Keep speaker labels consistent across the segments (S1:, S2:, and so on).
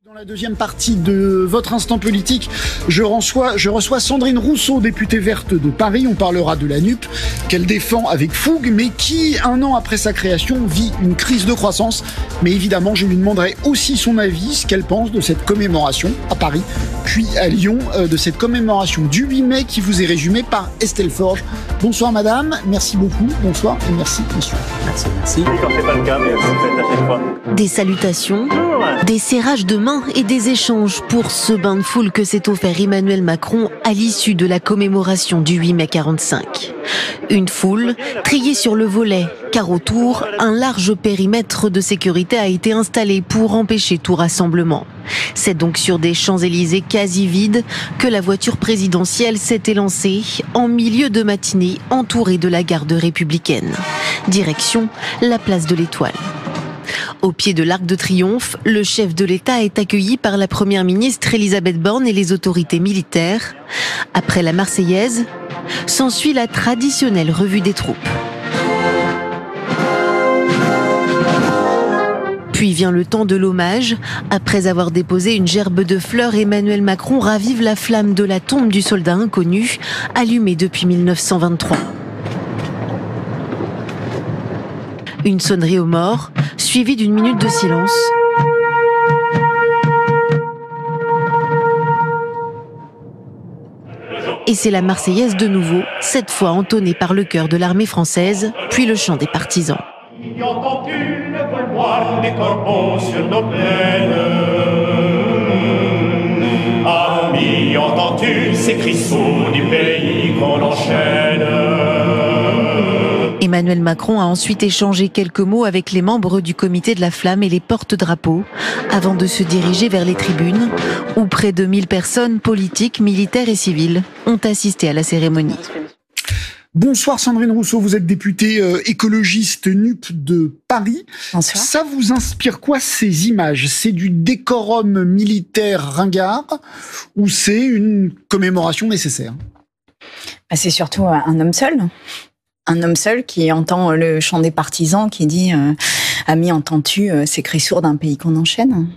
S1: Dans la deuxième partie de votre instant politique, je reçois Sandrine Rousseau, députée verte de Paris. On parlera de la NUP, qu'elle défend avec fougue, mais qui, un an après sa création, vit une crise de croissance. Mais évidemment, je lui demanderai aussi son avis, ce qu'elle pense de cette commémoration à Paris, puis à Lyon, de cette commémoration du 8 mai qui vous est résumée par Estelle Forge. Bonsoir madame, merci beaucoup, bonsoir et merci monsieur.
S2: Merci. Quand c'est pas le cas, mais vous faites à chaque fois.
S3: Des salutations, des serrages de mains et des échanges pour ce bain de foule que s'est offert Emmanuel Macron à l'issue de la commémoration du 8 mai 45. Une foule triée sur le volet, car autour, un large périmètre de sécurité a été installé pour empêcher tout rassemblement. C'est donc sur des Champs-Élysées quasi vides que la voiture présidentielle s'est élancée en milieu de matinée entourée de la garde républicaine. Direction la place de l'Étoile. Au pied de l'Arc de Triomphe, le chef de l'État est accueilli par la première ministre Elisabeth Borne et les autorités militaires. Après la Marseillaise, s'ensuit la traditionnelle revue des troupes. Puis vient le temps de l'hommage. Après avoir déposé une gerbe de fleurs, Emmanuel Macron ravive la flamme de la tombe du soldat inconnu, allumée depuis 1923. Une sonnerie aux morts, suivie d'une minute de silence. Et c'est la Marseillaise de nouveau, cette fois entonnée par le chœur de l'armée française, puis le chant des partisans.
S4: Entends-tu le vol noir des corbeaux sur nos plaines? Amis, entends-tu ces cris sourds du pays qu'on enchaîne?
S3: Emmanuel Macron a ensuite échangé quelques mots avec les membres du comité de la Flamme et les porte-drapeaux, avant de se diriger vers les tribunes, où près de 1000 personnes, politiques, militaires et civiles, ont assisté à la cérémonie.
S1: Bonsoir Sandrine Rousseau, vous êtes députée écologiste NUP de Paris.
S5: Bonsoir.
S1: Ça vous inspire quoi ces images? C'est du décorum militaire ringard ou c'est une commémoration nécessaire?
S5: C'est surtout un homme seul. Un homme seul qui entend le chant des partisans, qui dit « Ami, entends-tu ces cris sourds d'un pays qu'on enchaîne ?»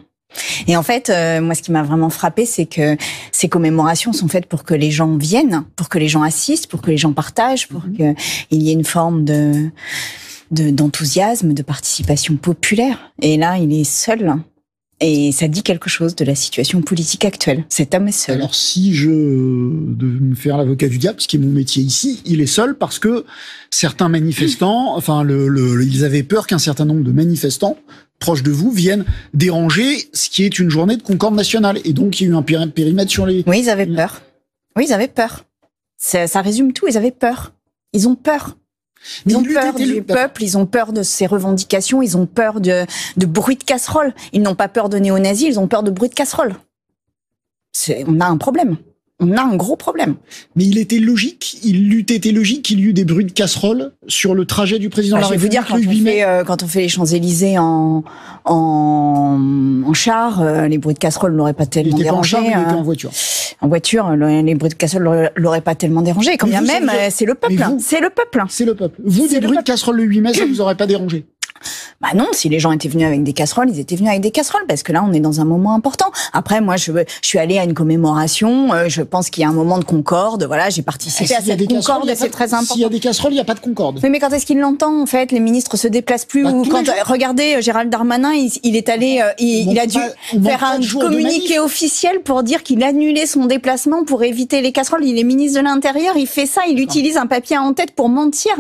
S5: Et en fait, moi, ce qui m'a vraiment frappé, c'est que ces commémorations sont faites pour que les gens viennent, pour que les gens assistent, pour que les gens partagent, pour qu'il y ait une forme d'enthousiasme, de participation populaire. Et là, il est seul. Et ça dit quelque chose de la situation politique actuelle. Cet homme est seul.
S1: Alors, si je devais me faire l'avocat du diable, ce qui est mon métier ici, il est seul parce que certains manifestants, ils avaient peur qu'un certain nombre de manifestants proches de vous viennent déranger ce qui est une journée de concorde nationale. Et donc, il y a eu un périmètre sur les...
S5: Oui, ils avaient peur. Oui, ils avaient peur. Ça résume tout. Ils avaient peur. Ils ont peur. Ils ont peur du peuple, ils ont peur de ses revendications, ils ont peur de bruit de casserole. Ils n'ont pas peur de néo-nazis, ils ont peur de bruit de casserole. On a un problème. On a un gros problème.
S1: Mais il eût été logique qu'il y eut des bruits de casserole sur le trajet du président de la République.
S5: Je veux dire, quand on fait les Champs-Élysées en char, les bruits de casserole n'auraient pas tellement dérangé.
S1: Il était en voiture.
S5: En voiture, les bruits de casserole l'auraient pas tellement dérangé. Quand bien même, c'est le peuple. C'est le peuple.
S1: C'est le peuple. Vous, des bruits de casserole le 8 mai, ça vous aurait pas dérangé?
S5: Bah non, si les gens étaient venus avec des casseroles, ils étaient venus avec des casseroles, parce que là, on est dans un moment important. Après, moi, je suis allée à une commémoration, je pense qu'il y a un moment de concorde, voilà, j'ai participé à cette concorde, c'est très important.
S1: S'il y a des casseroles, il n'y a pas de concorde.
S5: Mais quand est-ce qu'il l'entend, en fait? Les ministres se déplacent plus, regardez, Gérald Darmanin, il est allé, il a dû faire un communiqué officiel pour dire qu'il annulait son déplacement pour éviter les casseroles. Il est ministre de l'Intérieur, il fait ça, il utilise un papier en tête pour mentir.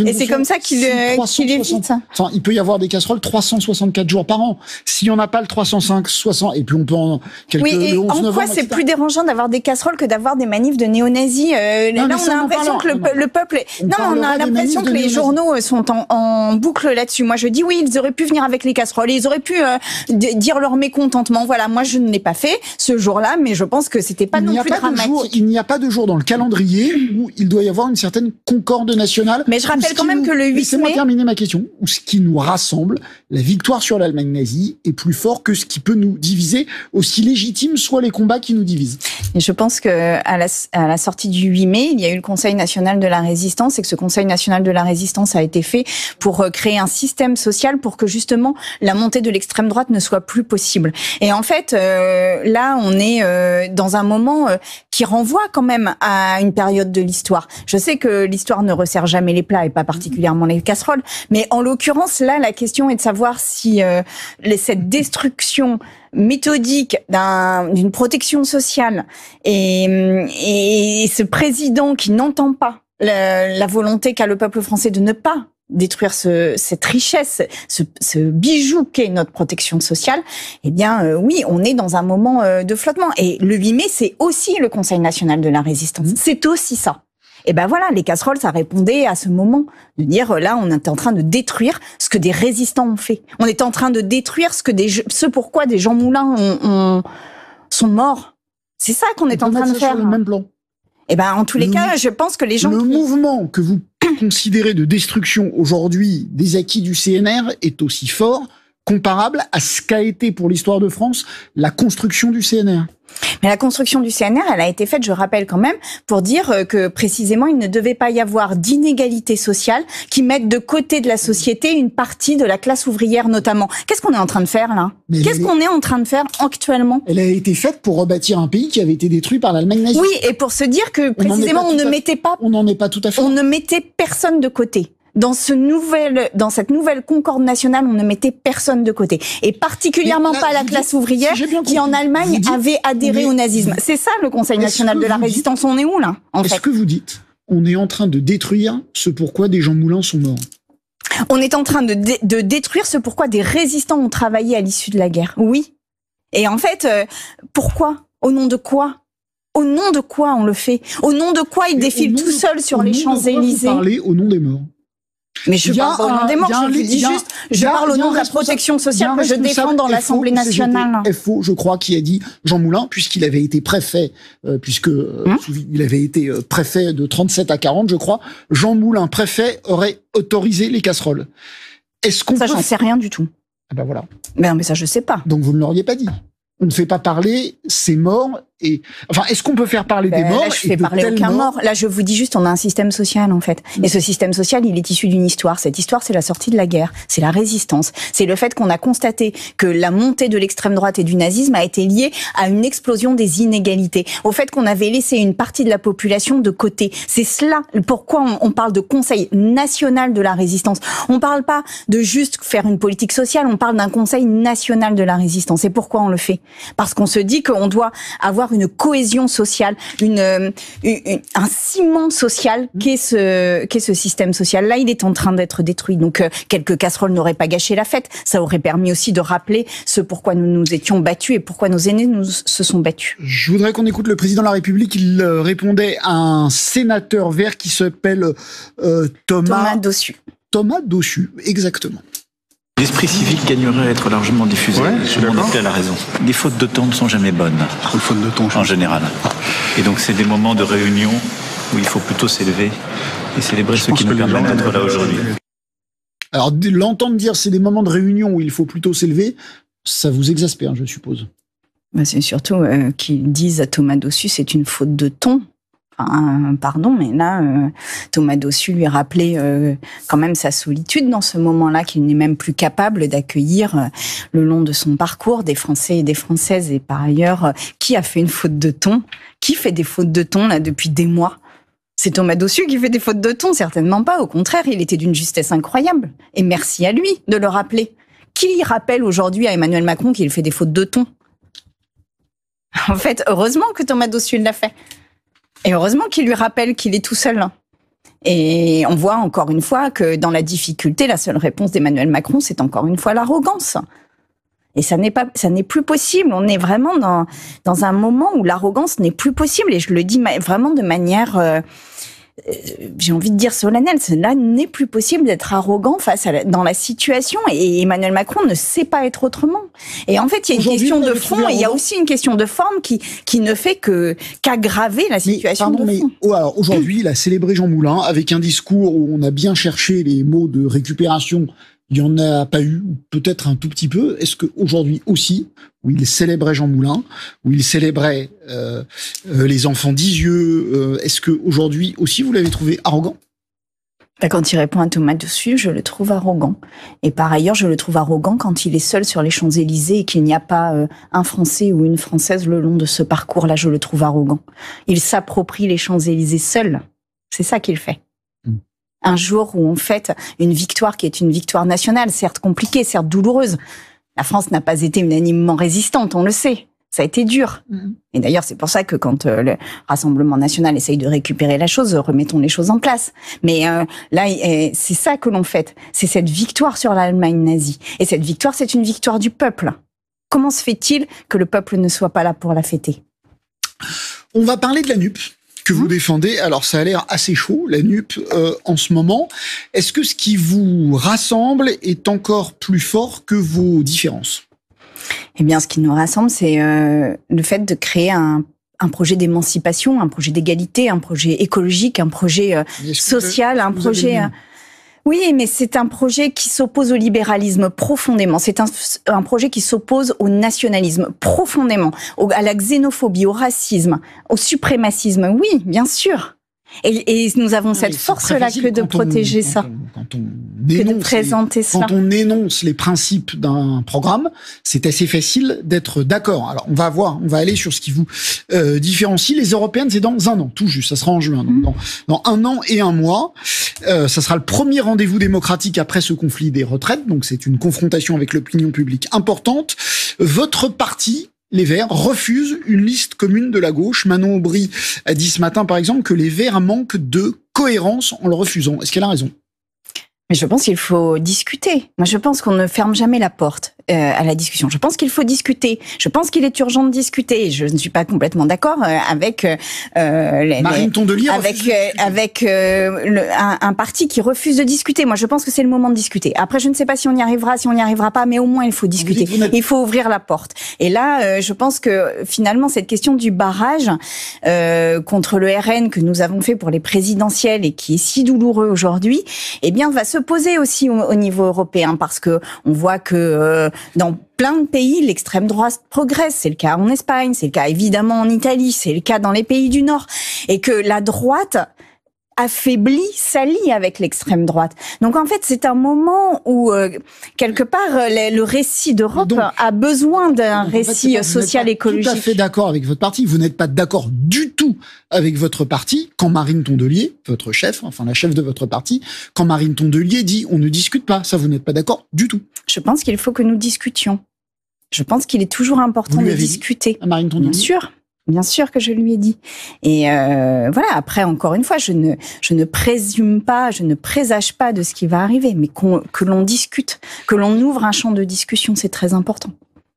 S5: Et c'est comme ça qu'il évite.
S1: Il peut y avoir des casseroles 364 jours par an. S'il n'y en a pas le 305, 60, et puis on peut en
S5: le 11 novembre. En quoi c'est plus dérangeant d'avoir des casseroles que d'avoir des manifs de néo-nazis? Là, on a l'impression que le peuple on a l'impression que les journaux sont en boucle là-dessus. Moi, je dis oui, ils auraient pu venir avec les casseroles, ils auraient pu dire leur mécontentement. Voilà, moi, je ne l'ai pas fait ce jour-là, mais je pense que c'était pas non plus dramatique.
S1: Il n'y a pas de jour dans le calendrier où il doit y avoir une certaine concorde nationale.
S5: Mais je rappelle quand même que le 8 mai...
S1: Laissez-moi terminer ma question. Ou ce qui nous rassemble. La victoire sur l'Allemagne nazie est plus fort que ce qui peut nous diviser, aussi légitimes soient les combats qui nous divisent.
S5: Et je pense qu'à la sortie du 8 mai, il y a eu le Conseil national de la résistance et que ce Conseil national de la résistance a été fait pour créer un système social pour que justement la montée de l'extrême droite ne soit plus possible. Et en fait, là, on est dans un moment qui renvoie quand même à une période de l'histoire. Je sais que l'histoire ne resserre jamais les plats et pas particulièrement les casseroles, mais en l'occurrence, là, la question est de savoir si cette destruction méthodique d'une protection sociale et ce président qui n'entend pas la volonté qu'a le peuple français de ne pas détruire cette richesse, ce bijou qu'est notre protection sociale, eh bien oui, on est dans un moment de flottement. Et le 8 mai, c'est aussi le Conseil national de la résistance. C'est aussi ça. Et ben voilà, les casseroles, ça répondait à ce moment de dire là, on était en train de détruire ce que des résistants ont fait. On était en train de détruire ce pourquoi des Jean Moulin sont morts. C'est ça qu'on est en train de faire.
S1: Sur le même plan.
S5: Et ben en tous les cas, je pense que les gens
S1: mouvement que vous considérez de destruction aujourd'hui des acquis du CNR est aussi fort, comparable à ce qu'a été pour l'histoire de France la construction du CNR.
S5: Mais la construction du CNR, elle a été faite, je rappelle quand même, pour dire que précisément il ne devait pas y avoir d'inégalité sociale qui mette de côté de la société une partie de la classe ouvrière notamment. Qu'est-ce qu'on est en train de faire là ? Qu'est-ce qu'on est en train de faire actuellement ?
S1: Elle a été faite pour rebâtir un pays qui avait été détruit par l'Allemagne nazie.
S5: Oui, et pour se dire que précisément on
S1: n'en est pas tout à fait.
S5: On ne mettait personne de côté. Dans cette nouvelle concorde nationale, on ne mettait personne de côté. Et particulièrement pas la classe ouvrière qui, en Allemagne, avait adhéré au nazisme. C'est ça, le Conseil national de la résistance. On est où, là, en fait ?
S1: Est-ce que vous dites, on est en train de détruire ce pourquoi des Jean Moulin sont morts ?
S5: On est en train de détruire ce pourquoi des résistants ont travaillé à l'issue de la guerre. Oui. Et en fait, pourquoi ? Au nom de quoi ? Au nom de quoi on le fait ? Au nom de quoi il défile tout seul sur les Champs-Élysées ?
S1: Vous parlez au nom des morts.
S5: Mais je parle pas au nom des morts, je parle au nom de la protection sociale que je défends dans l'Assemblée nationale.
S1: FO, je crois, qui a dit Jean Moulin, puisqu'il avait été préfet, il avait été préfet de 37 à 40, je crois, Jean Moulin, préfet, aurait autorisé les casseroles. Est-ce qu'on
S5: j'en sais rien du tout.
S1: Ah ben voilà.
S5: Mais ça, je sais pas.
S1: Donc vous ne l'auriez pas dit. On ne fait pas parler ces morts et enfin est-ce qu'on peut faire parler des morts?
S5: Là, je fais parler aucun mort. Là, je vous dis juste, on a un système social en fait. Et ce système social, il est issu d'une histoire. Cette histoire, c'est la sortie de la guerre, c'est la résistance, c'est le fait qu'on a constaté que la montée de l'extrême droite et du nazisme a été liée à une explosion des inégalités, au fait qu'on avait laissé une partie de la population de côté. C'est cela pourquoi on parle de Conseil national de la résistance. On parle pas de juste faire une politique sociale, on parle d'un Conseil national de la résistance. Et pourquoi on le fait? Parce qu'on se dit qu'on doit avoir une cohésion sociale, un ciment social qu'est ce système social. Là, il est en train d'être détruit. Donc, quelques casseroles n'auraient pas gâché la fête. Ça aurait permis aussi de rappeler ce pourquoi nous nous étions battus et pourquoi nos aînés se sont battus.
S1: Je voudrais qu'on écoute le président de la République. Il répondait à un sénateur vert qui s'appelle
S5: Thomas Dossus.
S1: Thomas Dossus, exactement.
S6: L'esprit civique gagnerait à être largement diffusé.
S7: Ouais,
S6: Tout le monde a la raison. Les fautes de ton ne sont jamais bonnes.
S7: Les fautes de ton,
S6: en général. Et donc c'est des moments de réunion où il faut plutôt s'élever et célébrer ce qui nous permet d'être là aujourd'hui.
S1: Alors l'entendre dire c'est des moments de réunion où il faut plutôt s'élever, ça vous exaspère, je suppose.
S5: C'est surtout qu'ils disent à Thomas Dossus c'est une faute de ton. Pardon, mais là, Thomas Dossus lui rappelait quand même sa solitude dans ce moment-là, qu'il n'est même plus capable d'accueillir le long de son parcours des Français et des Françaises. Et par ailleurs, qui a fait une faute de ton? Qui fait des fautes de ton là depuis des mois? C'est Thomas Dossus qui fait des fautes de ton? Certainement pas. Au contraire, il était d'une justesse incroyable. Et merci à lui de le rappeler. Qui rappelle aujourd'hui à Emmanuel Macron qu'il fait des fautes de ton? En fait, heureusement que Thomas Dossus l'a fait. Et heureusement qu'il lui rappelle qu'il est tout seul. Et on voit encore une fois que dans la difficulté, la seule réponse d'Emmanuel Macron, c'est encore une fois l'arrogance. Et ça n'est plus possible. On est vraiment dans un moment où l'arrogance n'est plus possible. Et je le dis vraiment de manière, j'ai envie de dire solennelle. Cela n'est plus possible d'être arrogant dans la situation. Et Emmanuel Macron ne sait pas être autrement. Et en fait, il y a une question de fond et il y a aussi une question de forme qui ne fait qu'aggraver la situation de fond.
S1: Alors aujourd'hui, il a célébré Jean Moulin avec un discours où on a bien cherché les mots de récupération il n'y en a pas eu, ou peut-être un tout petit peu. Est-ce qu'aujourd'hui aussi, où il célébrait Jean Moulin, où il célébrait les enfants d'Isieux, est-ce qu'aujourd'hui aussi vous l'avez trouvé arrogant ?
S5: Quand il répond à Thomas Dossus, je le trouve arrogant. Et par ailleurs, je le trouve arrogant quand il est seul sur les Champs-Élysées et qu'il n'y a pas un Français ou une Française le long de ce parcours-là. Je le trouve arrogant. Il s'approprie les Champs-Élysées seul. C'est ça qu'il fait. Un jour où on fête une victoire qui est une victoire nationale, certes compliquée, certes douloureuse. La France n'a pas été unanimement résistante, on le sait. Ça a été dur. Et d'ailleurs, c'est pour ça que quand le Rassemblement national essaye de récupérer la chose, remettons les choses en place. Mais là, c'est ça que l'on fête. C'est cette victoire sur l'Allemagne nazie. Et cette victoire, c'est une victoire du peuple. Comment se fait-il que le peuple ne soit pas là pour la fêter ?
S1: On va parler de la NUP que vous défendez. Alors, ça a l'air assez chaud, la NUP, en ce moment. Est-ce que ce qui vous rassemble est encore plus fort que vos différences ?
S5: Eh bien, ce qui nous rassemble, c'est le fait de créer un projet d'émancipation, un projet d'égalité, un projet écologique, un projet social, un projet... Oui, mais c'est un projet qui s'oppose au libéralisme profondément. C'est un projet qui s'oppose au nationalisme profondément, à la xénophobie, au racisme, au suprémacisme. Oui, bien sûr. Et nous avons cette force-là que de protéger ça, que de présenter cela.
S1: Quand on énonce les principes d'un programme, c'est assez facile d'être d'accord. Alors, on va voir, on va aller sur ce qui vous différencie. Les européennes, c'est dans un an, tout juste, ça sera en juin. Donc dans un an et un mois, ça sera le premier rendez-vous démocratique après ce conflit des retraites. Donc, c'est une confrontation avec l'opinion publique importante. Votre parti, les Verts, refusent une liste commune de la gauche. Manon Aubry a dit ce matin, par exemple, que les Verts manquent de cohérence en le refusant. Est-ce qu'elle a raison ?
S5: Mais je pense qu'il faut discuter. Moi, je pense qu'on ne ferme jamais la porte à la discussion. Je pense qu'il faut discuter. Je pense qu'il est urgent de discuter. Je ne suis pas complètement d'accord avec
S1: Marine Tondelier
S5: avec un parti qui refuse de discuter. Moi, je pense que c'est le moment de discuter. Après, je ne sais pas si on y arrivera, si on n'y arrivera pas, mais au moins il faut discuter. Il faut ouvrir la porte. Et là, je pense que finalement, cette question du barrage contre le RN que nous avons fait pour les présidentielles et qui est si douloureux aujourd'hui, eh bien, va se poser aussi au niveau européen, parce que on voit que dans plein de pays, l'extrême droite progresse. C'est le cas en Espagne, c'est le cas évidemment en Italie, c'est le cas dans les pays du Nord, et que la droite affaiblit, s'allie avec l'extrême droite. Donc en fait, c'est un moment où quelque part le récit d'Europe a besoin d'un récit social écologique.
S1: Tout à fait d'accord avec votre parti. Vous n'êtes pas d'accord du tout avec votre parti quand Marine Tondelier, votre chef, enfin la chef de votre parti, quand Marine Tondelier dit on ne discute pas. Ça, vous n'êtes pas d'accord du tout.
S5: Je pense qu'il faut que nous discutions. Je pense qu'il est toujours important de discuter.
S1: À Marine Tondelier ?
S5: Bien sûr. Bien sûr que je lui ai dit. Et voilà, après, encore une fois, je ne présume pas, je ne présage pas de ce qui va arriver, mais que l'on discute, que l'on ouvre un champ de discussion, c'est très important.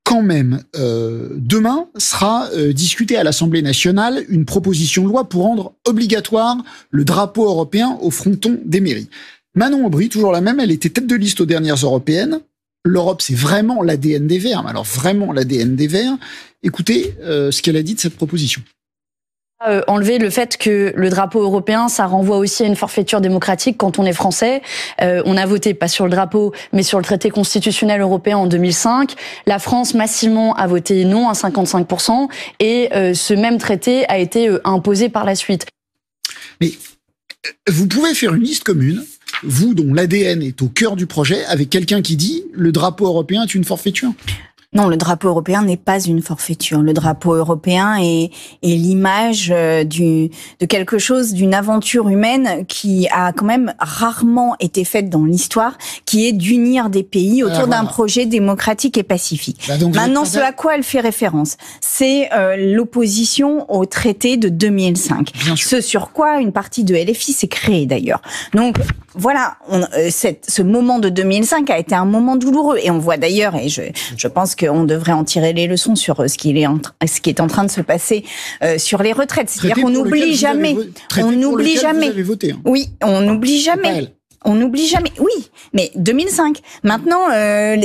S1: Quand même, demain sera discutée à l'Assemblée nationale une proposition de loi pour rendre obligatoire le drapeau européen au fronton des mairies. Manon Aubry, toujours la même, elle était tête de liste aux dernières européennes. L'Europe, c'est vraiment l'ADN des Verts. Alors vraiment l'ADN des Verts. Écoutez ce qu'elle a dit de cette proposition.
S7: Enlever le fait que le drapeau européen, ça renvoie aussi à une forfaiture démocratique quand on est français. On a voté pas sur le drapeau, mais sur le traité constitutionnel européen en 2005. La France massivement a voté non à 55%, et ce même traité a été imposé par la suite.
S1: Mais vous pouvez faire une liste commune, vous dont l'ADN est au cœur du projet, avec quelqu'un qui dit le drapeau européen est une forfaiture.
S5: Non, le drapeau européen n'est pas une forfaiture. Le drapeau européen est l'image de quelque chose, d'une aventure humaine qui a quand même rarement été faite dans l'histoire, qui est d'unir des pays autour d'un projet démocratique et pacifique. Maintenant, ce à quoi elle fait référence, c'est l'opposition au traité de 2005. Ce sur quoi une partie de LFI s'est créée d'ailleurs. Donc voilà, ce moment de 2005 a été un moment douloureux, et on voit d'ailleurs, et je pense qu'on devrait en tirer les leçons sur ce qui est en train de se passer sur les retraites. C'est-à-dire qu'on n'oublie jamais. On n'oublie jamais. Oui, on n'oublie jamais. On n'oublie jamais. Oui, mais 2005. Maintenant,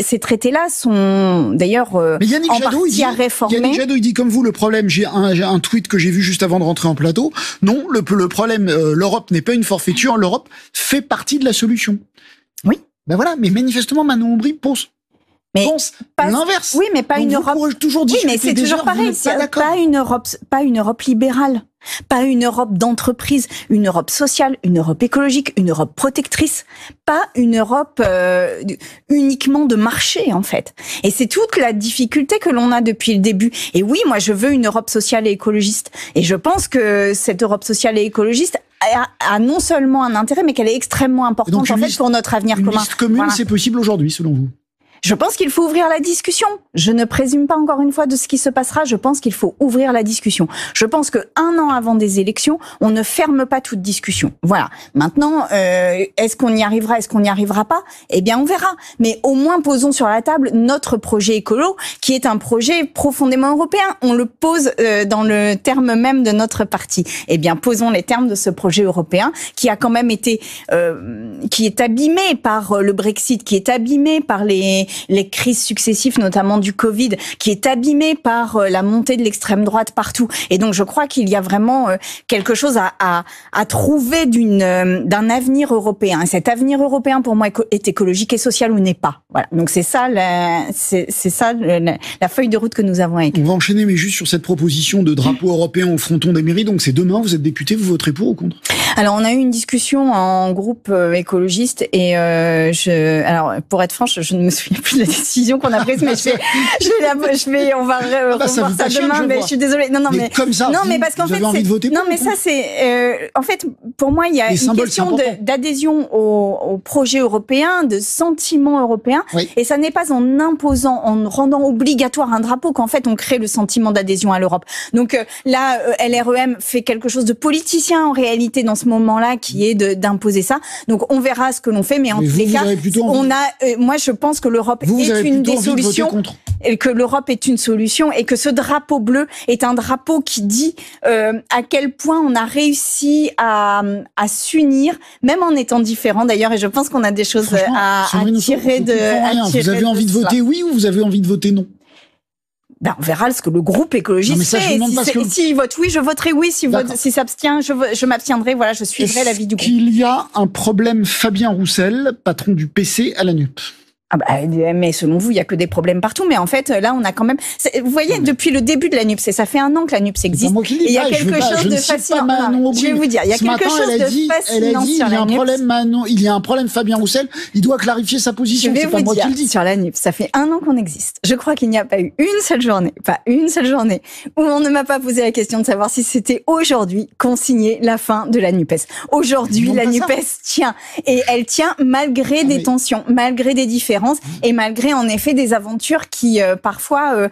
S5: ces traités-là sont d'ailleurs en partie à réformer.
S1: Yannick Jadot, il dit comme vous, le problème, j'ai un tweet que j'ai vu juste avant de rentrer en plateau. Non, le problème, l'Europe n'est pas une forfaiture. L'Europe fait partie de la solution.
S5: Oui.
S1: Ben voilà, mais manifestement, Manon Aubry pense l'inverse.
S5: Oui, mais pas
S1: donc
S5: une
S1: vous
S5: Europe.
S1: Toujours
S5: oui, mais c'est toujours pareil. Pas une Europe libérale, pas une Europe d'entreprise, une Europe sociale, une Europe écologique, une Europe protectrice, pas une Europe uniquement de marché en fait. Et c'est toute la difficulté que l'on a depuis le début. Et oui, moi je veux une Europe sociale et écologiste. Et je pense que cette Europe sociale et écologiste a non seulement un intérêt, mais qu'elle est extrêmement importante en fait pour notre avenir commun.
S1: Une liste commune, c'est possible aujourd'hui, selon vous?
S5: Je pense qu'il faut ouvrir la discussion. Je ne présume pas encore une fois de ce qui se passera. Je pense qu'il faut ouvrir la discussion. Je pense que 1 an avant des élections, on ne ferme pas toute discussion. Voilà. Maintenant, est-ce qu'on y arrivera, est-ce qu'on n'y arrivera pas? Eh bien, on verra. Mais au moins, posons sur la table notre projet écolo, qui est un projet profondément européen. On le pose dans le terme même de notre parti. Eh bien, posons les termes de ce projet européen, qui a quand même été, qui est abîmé par le Brexit, qui est abîmé par les crises successives, notamment du Covid, qui est abîmé par la montée de l'extrême droite partout. Et donc, je crois qu'il y a vraiment quelque chose à trouver d'un avenir européen. Et cet avenir européen, pour moi, est écologique et social ou n'est pas. Voilà. Donc, c'est ça la feuille de route que nous avons écrite.
S1: On va enchaîner, mais juste sur cette proposition de drapeau européen au fronton des mairies. Donc, c'est demain, vous êtes député, vous voterez pour ou contre?
S5: Alors, on a eu une discussion en groupe écologiste et alors, pour être franche, je ne me souviens plus de la décision qu'on a prise, mais on va revoir ça demain, mais je suis désolée. Non, mais
S1: comme ça,
S5: non, mais parce qu'en fait,
S1: envie de voter
S5: non, mais ça, c'est, en fait, pour moi, il y a une question d'adhésion au projet européen, de sentiment européen, oui. Et ça n'est pas en imposant, en rendant obligatoire un drapeau qu'en fait, on crée le sentiment d'adhésion à l'Europe. Donc, là, LREM fait quelque chose de politicien, en réalité, dans ce moment-là, qui est d'imposer ça. Donc, on verra ce que l'on fait, mais en tous les cas, moi, je pense que l'Europe est une des solutions, et que l'Europe est une solution, et que ce drapeau bleu est un drapeau qui dit à quel point on a réussi à s'unir, même en étant différents d'ailleurs, et je pense qu'on a des choses à tirer de...
S1: Vous avez envie de voter oui ou vous avez envie de voter non?
S5: Ben, on verra ce que le groupe écologiste fait. S'il vote oui, je voterai oui. Si s'abstient, je m'abstiendrai. Voilà, je suivrai l'avis du groupe.
S1: Est-ce qu'il y a un problème Fabien Roussel, patron du PC à la NUP?
S5: Ah bah, mais selon vous, il y a que des problèmes partout. Mais en fait, là, on a quand même... Vous voyez, depuis le début de la NUPS, ça fait 1 an que la NUPS existe.
S1: Et il y a quelque chose de fascinant.
S5: Je vais vous dire, il y a quelque chose de fascinant sur la NUPS.
S1: Il y a un problème Fabien Roussel, il doit clarifier sa position.
S5: C'est pas moi qui le dis. Sur la NUPS, ça fait 1 an qu'on existe. Je crois qu'il n'y a pas eu une seule journée, où on ne m'a pas posé la question de savoir si c'était aujourd'hui qu'on signait la fin de la NUPES. Aujourd'hui, la NUPES tient. Et elle tient malgré des tensions, malgré des différences. Et malgré en effet des aventures qui parfois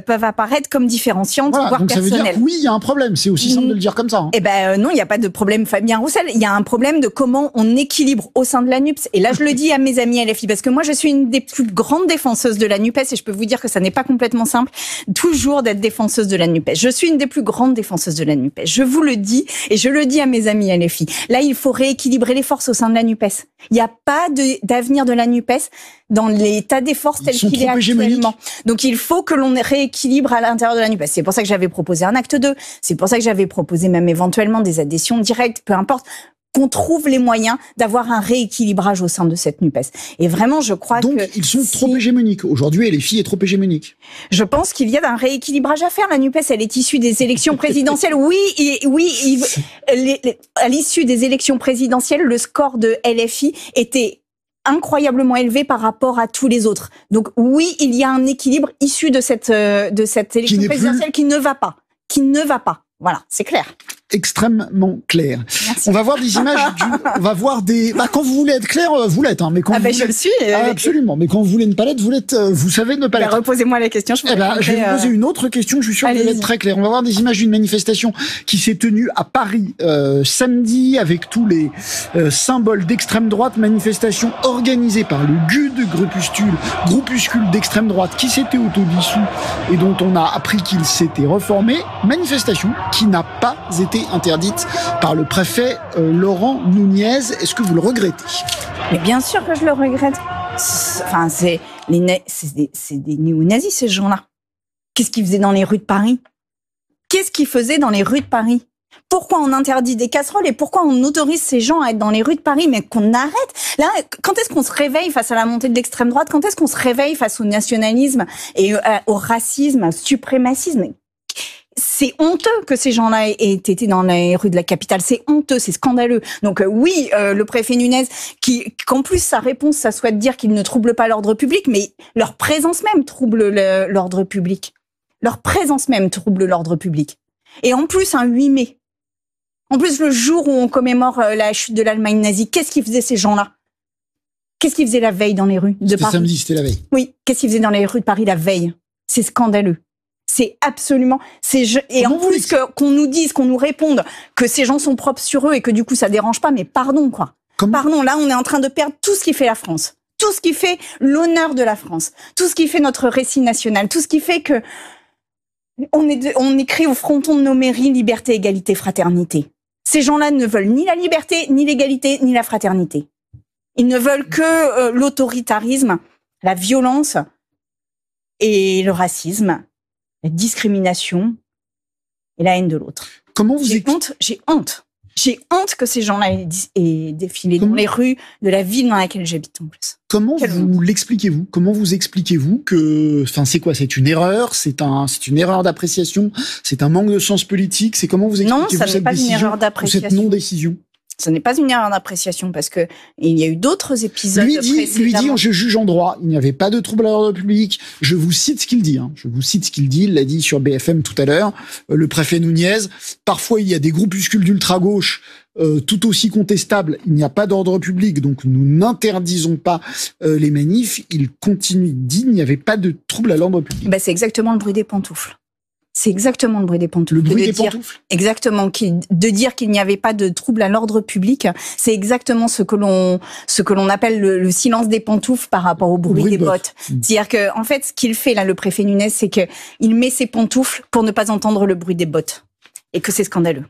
S5: peuvent apparaître comme différenciantes, voire
S1: donc
S5: personnelles.
S1: Ça veut dire que oui, il y a un problème, c'est aussi simple de le dire comme ça. Hein.
S5: Eh ben non, il n'y a pas de problème Fabien Roussel, il y a un problème de comment on équilibre au sein de la NUPES. Et là je le dis à mes amis LFI, parce que moi je suis une des plus grandes défenseuses de la NUPES et je peux vous dire que ça n'est pas complètement simple toujours d'être défenseuse de la NUPES. Je suis une des plus grandes défenseuses de la NUPES. Je vous le dis et je le dis à mes amis LFI. Là il faut rééquilibrer les forces au sein de la NUPES. Il n'y a pas d'avenir de la NUPES dans l'état des forces tel qu'il est actuellement. Donc il faut que l'on rééquilibre à l'intérieur de la NUPES. C'est pour ça que j'avais proposé un acte 2. C'est pour ça que j'avais proposé même éventuellement des adhésions directes, peu importe, qu'on trouve les moyens d'avoir un rééquilibrage au sein de cette NUPES. Et vraiment, je crois
S1: donc, ils sont trop hégémoniques. Aujourd'hui, LFI est trop hégémonique.
S5: Je pense qu'il y a un rééquilibrage à faire. La NUPES, elle est issue des élections présidentielles. À l'issue des élections présidentielles, le score de LFI était incroyablement élevé par rapport à tous les autres. Donc oui, il y a un équilibre issu de cette élection présidentielle qui ne va pas. Voilà, c'est clair.
S1: Extrêmement clair.
S5: Merci.
S1: On va voir des images on va voir des... quand vous voulez être clair, vous l'êtes, hein. Mais quand
S5: je le suis.
S1: Absolument. Mais quand vous voulez ne pas l'être, vous savez ne pas l'être.
S5: Reposez-moi la question, je
S1: vais vous poser une autre question, je suis sûr que vous êtes très clair. On va voir des images d'une manifestation qui s'est tenue à Paris samedi avec tous les symboles d'extrême droite, manifestation organisée par le GUD, groupuscule d'extrême droite qui s'était autodissous et dont on a appris qu'il s'était reformé. Manifestation qui n'a pas été interdite par le préfet Laurent Nunez. Est-ce que vous le regrettez?
S5: Mais bien sûr que je le regrette. Enfin, c'est des néo-nazis, ces gens-là. Qu'est-ce qu'ils faisaient dans les rues de Paris? Pourquoi on interdit des casseroles et pourquoi on autorise ces gens à être dans les rues de Paris, mais qu'on arrête? Là, quand est-ce qu'on se réveille face à la montée de l'extrême droite? Quand est-ce qu'on se réveille face au nationalisme et au racisme, au suprémacisme? C'est honteux que ces gens-là aient été dans les rues de la capitale. C'est honteux, c'est scandaleux. Donc oui, le préfet Nunez, qu'en plus sa réponse, ça soit de dire qu'il ne trouble pas l'ordre public, mais leur présence même trouble l'ordre public. Leur présence même trouble l'ordre public. Et en plus, un 8 mai. En plus, le jour où on commémore la chute de l'Allemagne nazie, qu'est-ce qu'ils faisaient ces gens-là? Qu'est-ce qu'ils faisaient la veille dans les rues de Paris?
S1: C'était samedi, c'était la veille.
S5: Oui, qu'est-ce qu'ils faisaient dans les rues de Paris la veille? C'est scandaleux. C'est absolument... Et en plus qu'on nous dise, qu'on nous réponde que ces gens sont propres sur eux et que du coup ça dérange pas, mais pardon quoi. Pardon, là on est en train de perdre tout ce qui fait la France. Tout ce qui fait l'honneur de la France. Tout ce qui fait notre récit national. Tout ce qui fait que on écrit au fronton de nos mairies liberté, égalité, fraternité. Ces gens-là ne veulent ni la liberté, ni l'égalité, ni la fraternité. Ils ne veulent que l'autoritarisme, la violence et le racisme, la discrimination et la haine de l'autre.
S1: Comment vous
S5: J'ai honte. J'ai honte que ces gens-là aient défilé dans les rues de la ville dans laquelle j'habite en plus.
S1: Comment vous l'expliquez-vous? Comment vous expliquez-vous que, enfin, c'est quoi? C'est une erreur? C'est une erreur d'appréciation? C'est un manque de sens politique? C'est comment vous expliquez-vous cette décision? Non, ça n'est pas une erreur d'appréciation. Cette non-décision?
S5: Ce n'est pas une erreur d'appréciation parce que il y a eu d'autres épisodes.
S1: Lui dit, je juge en droit. Il n'y avait pas de trouble à l'ordre public. Je vous cite ce qu'il dit. Je vous cite ce qu'il dit. Il l'a dit sur BFM tout à l'heure. Le préfet Nunez. Parfois, il y a des groupuscules d'ultra-gauche tout aussi contestables. Il n'y a pas d'ordre public, donc nous n'interdisons pas les manifs. Il continue, il dit, il n'y avait pas de trouble à l'ordre public.
S5: C'est exactement le bruit des pantoufles. C'est exactement le bruit des pantoufles.
S1: Le bruit des pantoufles.
S5: Exactement. De dire qu'il n'y avait pas de trouble à l'ordre public, c'est exactement ce que l'on appelle le silence des pantoufles par rapport au bruit des bottes. C'est-à-dire que, en fait, ce qu'il fait là, le préfet Nunez, c'est que il met ses pantoufles pour ne pas entendre le bruit des bottes. Et que c'est scandaleux.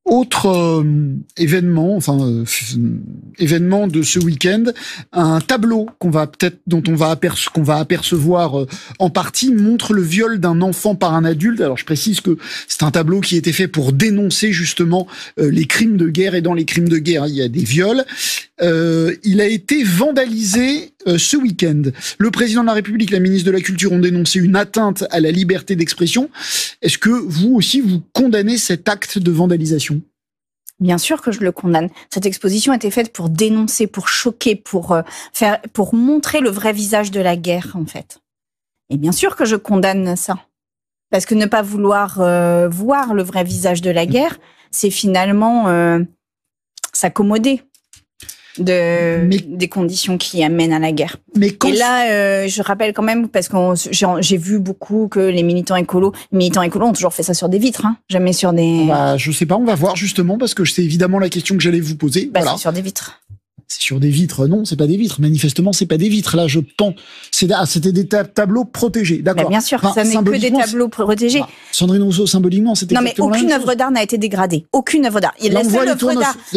S1: Autre événement, événement de ce week-end, un tableau dont on va apercevoir en partie montre le viol d'un enfant par un adulte. Alors je précise que c'est un tableau qui a été fait pour dénoncer justement les crimes de guerre, et dans les crimes de guerre il y a des viols. Il a été vandalisé ce week-end. Le président de la République, la ministre de la Culture ont dénoncé une atteinte à la liberté d'expression. Est-ce que vous aussi vous condamnez cet acte de vandalisation?
S5: Bien sûr que je le condamne. Cette exposition a été faite pour dénoncer, pour choquer, pour montrer le vrai visage de la guerre, en fait. Et bien sûr que je condamne ça. Parce que ne pas vouloir voir le vrai visage de la guerre, c'est finalement s'accommoder des conditions qui amènent à la guerre. Et là, je rappelle quand même, parce que j'ai vu beaucoup que les militants écolos ont toujours fait ça sur des vitres, jamais sur des...
S1: je sais pas, on va voir justement, parce que c'est évidemment la question que j'allais vous poser.
S5: Voilà. C'est sur des vitres.
S1: C'est sur des vitres. Non, c'est pas des vitres. Manifestement, c'est pas des vitres. Là, je pense. C'était des tableaux protégés. D'accord.
S5: Bien sûr, ça n'est que des tableaux protégés.
S1: Sandrine Rousseau, symboliquement, c'était exactement la même chose.
S5: Non, mais aucune œuvre d'art n'a été dégradée. Aucune œuvre d'art.
S1: Là,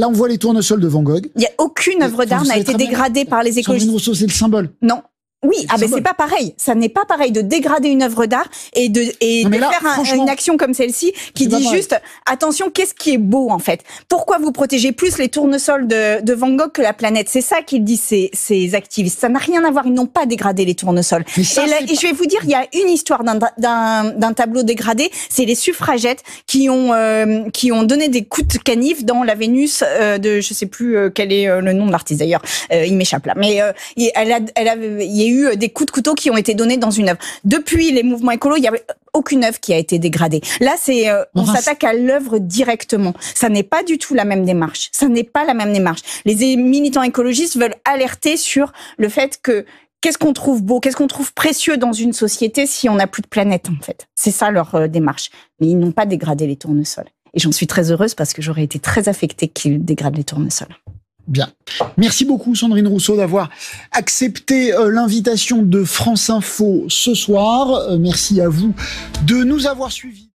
S1: on voit les tournesols de Van Gogh.
S5: Il y a aucune œuvre d'art n'a été dégradée par les écologistes.
S1: Sandrine Rousseau, c'est le symbole.
S5: Non. Oui, c'est pas pareil. Ça n'est pas pareil de dégrader une œuvre d'art et de faire une action comme celle-ci qui dit juste, attention, qu'est-ce qui est beau, en fait? Pourquoi vous protégez plus les tournesols de Van Gogh que la planète? C'est ça qu'ils disent, ces activistes. Ça n'a rien à voir. Ils n'ont pas dégradé les tournesols. Et je vais vous dire, il y a une histoire d'un tableau dégradé. C'est les suffragettes qui ont donné des coups de canif dans la Vénus je sais plus quel est le nom de l'artiste d'ailleurs. Il m'échappe là. Mais il y a eu des coups de couteau qui ont été donnés dans une œuvre. Depuis les mouvements écolos, il n'y avait aucune œuvre qui a été dégradée. Là, on s'attaque à l'œuvre directement. Ça n'est pas du tout la même démarche. Ça n'est pas la même démarche. Les militants écologistes veulent alerter sur le fait que qu'est-ce qu'on trouve beau, qu'est-ce qu'on trouve précieux dans une société si on n'a plus de planète, en fait. C'est ça leur démarche. Mais ils n'ont pas dégradé les tournesols. Et j'en suis très heureuse parce que j'aurais été très affectée qu'ils dégradent les tournesols.
S1: Bien. Merci beaucoup, Sandrine Rousseau, d'avoir accepté l'invitation de France Info ce soir. Merci à vous de nous avoir suivis.